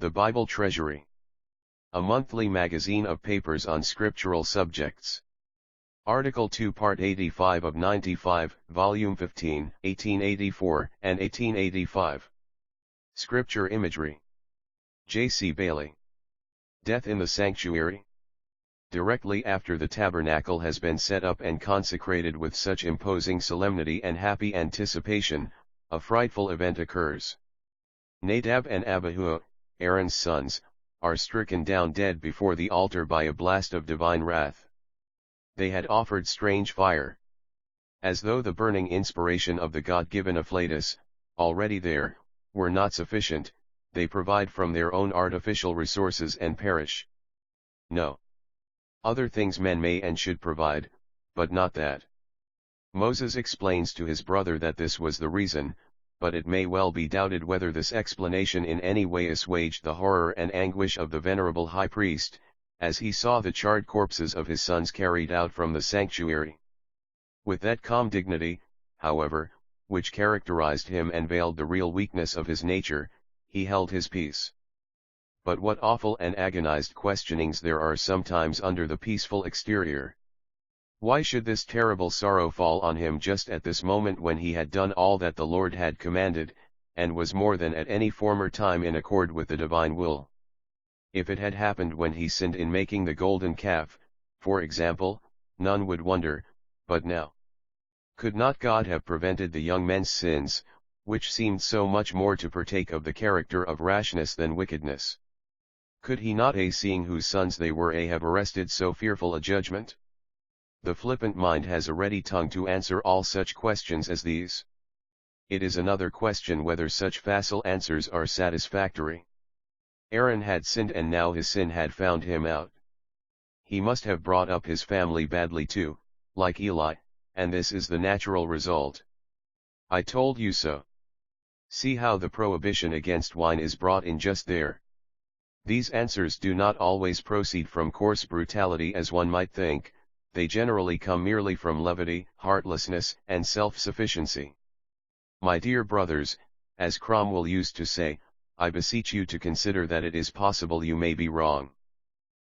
The Bible Treasury. A monthly magazine of papers on scriptural subjects. Article 2 Part 85 of 95, Volume 15, 1884 and 1885. Scripture Imagery. J. C. Bailey. Death in the Sanctuary. Directly after the tabernacle has been set up and consecrated with such imposing solemnity and happy anticipation, a frightful event occurs. Nadab and Abihu, Aaron's sons, are stricken down dead before the altar by a blast of divine wrath. They had offered strange fire. As though the burning inspiration of the God-given afflatus, already there, were not sufficient, they provide from their own artificial resources and perish. No. Other things men may and should provide, but not that. Moses explains to his brother that this was the reason, but it may well be doubted whether this explanation in any way assuaged the horror and anguish of the venerable high priest, as he saw the charred corpses of his sons carried out from the sanctuary. With that calm dignity, however, which characterized him and veiled the real weakness of his nature, he held his peace. But what awful and agonized questionings there are sometimes under the peaceful exterior. Why should this terrible sorrow fall on him just at this moment when he had done all that the Lord had commanded, and was more than at any former time in accord with the divine will? If it had happened when he sinned in making the golden calf, for example, none would wonder, but now. Could not God have prevented the young men's sins, which seemed so much more to partake of the character of rashness than wickedness? Could he not, seeing whose sons they were, have arrested so fearful a judgment? The flippant mind has a ready tongue to answer all such questions as these. It is another question whether such facile answers are satisfactory. Aaron had sinned, and now his sin had found him out. He must have brought up his family badly too, like Eli, and this is the natural result. I told you so. See how the prohibition against wine is brought in just there. These answers do not always proceed from coarse brutality as one might think. They generally come merely from levity, heartlessness, and self-sufficiency. My dear brothers, as Cromwell used to say, I beseech you to consider that it is possible you may be wrong.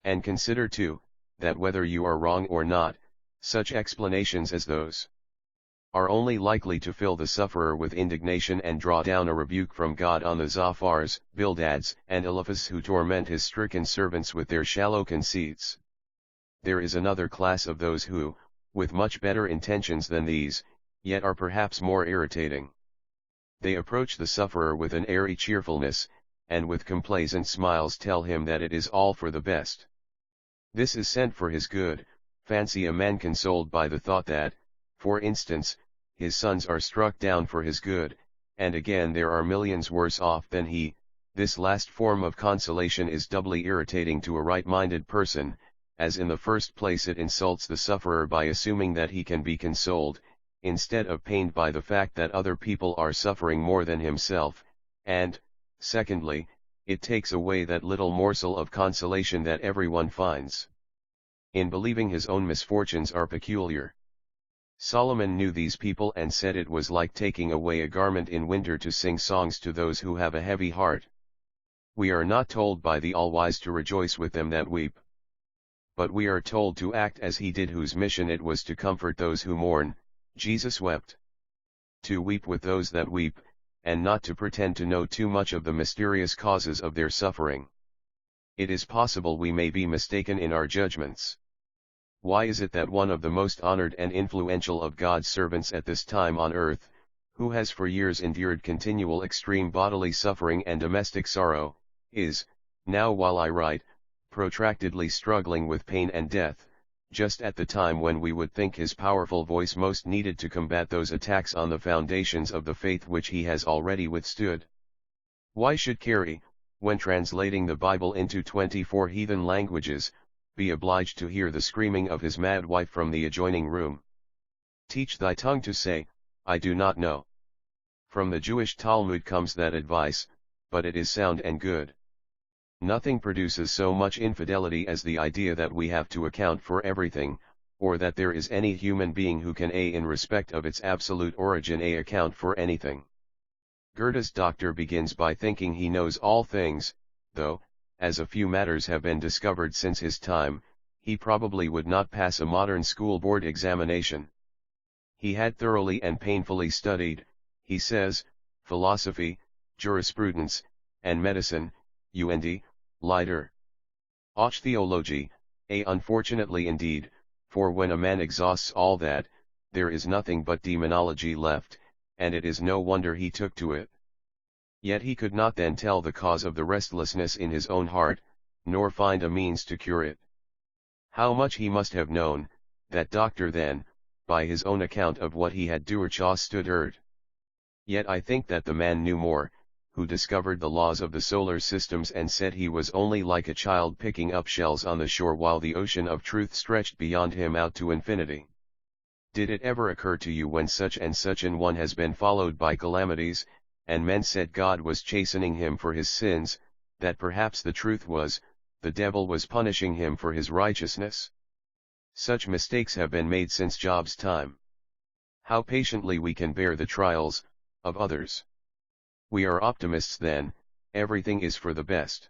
And consider too, that whether you are wrong or not, such explanations as those are only likely to fill the sufferer with indignation and draw down a rebuke from God on the Zophars, Bildads, and Eliphaz who torment his stricken servants with their shallow conceits. There is another class of those who, with much better intentions than these, yet are perhaps more irritating. They approach the sufferer with an airy cheerfulness, and with complacent smiles tell him that it is all for the best. This is sent for his good. Fancy a man consoled by the thought that, for instance, his sons are struck down for his good, and again there are millions worse off than he. This last form of consolation is doubly irritating to a right-minded person, as in the first place it insults the sufferer by assuming that he can be consoled, instead of pained by the fact that other people are suffering more than himself, and, secondly, it takes away that little morsel of consolation that everyone finds in believing his own misfortunes are peculiar. Solomon knew these people and said it was like taking away a garment in winter to sing songs to those who have a heavy heart. We are not told by the All-Wise to rejoice with them that weep. But we are told to act as he did whose mission it was to comfort those who mourn. Jesus wept. To weep with those that weep, and not to pretend to know too much of the mysterious causes of their suffering. It is possible we may be mistaken in our judgments. Why is it that one of the most honored and influential of God's servants at this time on earth, who has for years endured continual extreme bodily suffering and domestic sorrow, is, now while I write, protractedly struggling with pain and death, just at the time when we would think his powerful voice most needed to combat those attacks on the foundations of the faith which he has already withstood? Why should Carey, when translating the Bible into 24 heathen languages, be obliged to hear the screaming of his mad wife from the adjoining room? Teach thy tongue to say, I do not know. From the Jewish Talmud comes that advice, but it is sound and good. Nothing produces so much infidelity as the idea that we have to account for everything, or that there is any human being who can in respect of its absolute origin account for anything. Goethe's doctor begins by thinking he knows all things, though, as a few matters have been discovered since his time, he probably would not pass a modern school board examination. He had thoroughly and painfully studied, he says, philosophy, jurisprudence, and medicine, und, Leiter. Och theology, unfortunately indeed, for when a man exhausts all that, there is nothing but demonology left, and it is no wonder he took to it. Yet he could not then tell the cause of the restlessness in his own heart, nor find a means to cure it. How much he must have known, that doctor then, by his own account of what he had durchstudiert. Yet I think that the man knew more, who discovered the laws of the solar systems and said he was only like a child picking up shells on the shore while the ocean of truth stretched beyond him out to infinity. Did it ever occur to you when such and such an one has been followed by calamities, and men said God was chastening him for his sins, that perhaps the truth was, the devil was punishing him for his righteousness? Such mistakes have been made since Job's time. How patiently we can bear the trials of others. We are optimists then, everything is for the best.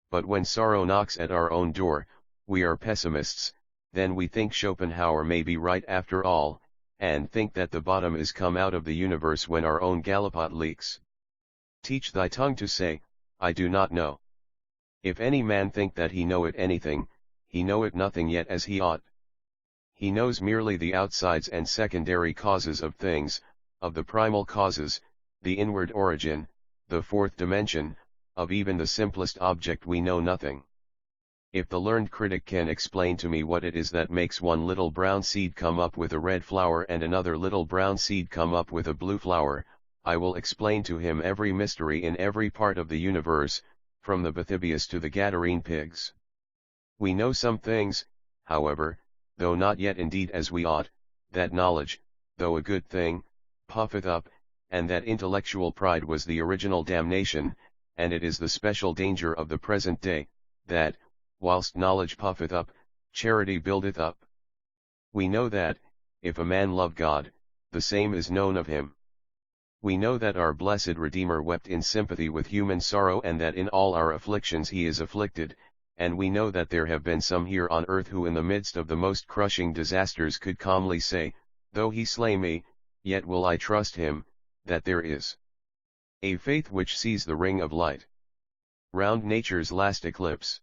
But when sorrow knocks at our own door, we are pessimists, then we think Schopenhauer may be right after all, and think that the bottom is come out of the universe when our own gallipot leaks. Teach thy tongue to say, I do not know. If any man think that he knoweth anything, he knoweth nothing yet as he ought. He knows merely the outsides and secondary causes of things, of the primal causes, the inward origin, the fourth dimension, of even the simplest object we know nothing. If the learned critic can explain to me what it is that makes one little brown seed come up with a red flower and another little brown seed come up with a blue flower, I will explain to him every mystery in every part of the universe, from the Bathybius to the Gadarene pigs. We know some things, however, though not yet indeed as we ought, that knowledge, though a good thing, puffeth up, and that intellectual pride was the original damnation, and it is the special danger of the present day, that, whilst knowledge puffeth up, charity buildeth up. We know that, if a man love God, the same is known of him. We know that our blessed Redeemer wept in sympathy with human sorrow and that in all our afflictions he is afflicted, and we know that there have been some here on earth who in the midst of the most crushing disasters could calmly say, though he slay me, yet will I trust him, that there is a faith which sees the ring of light round nature's last eclipse.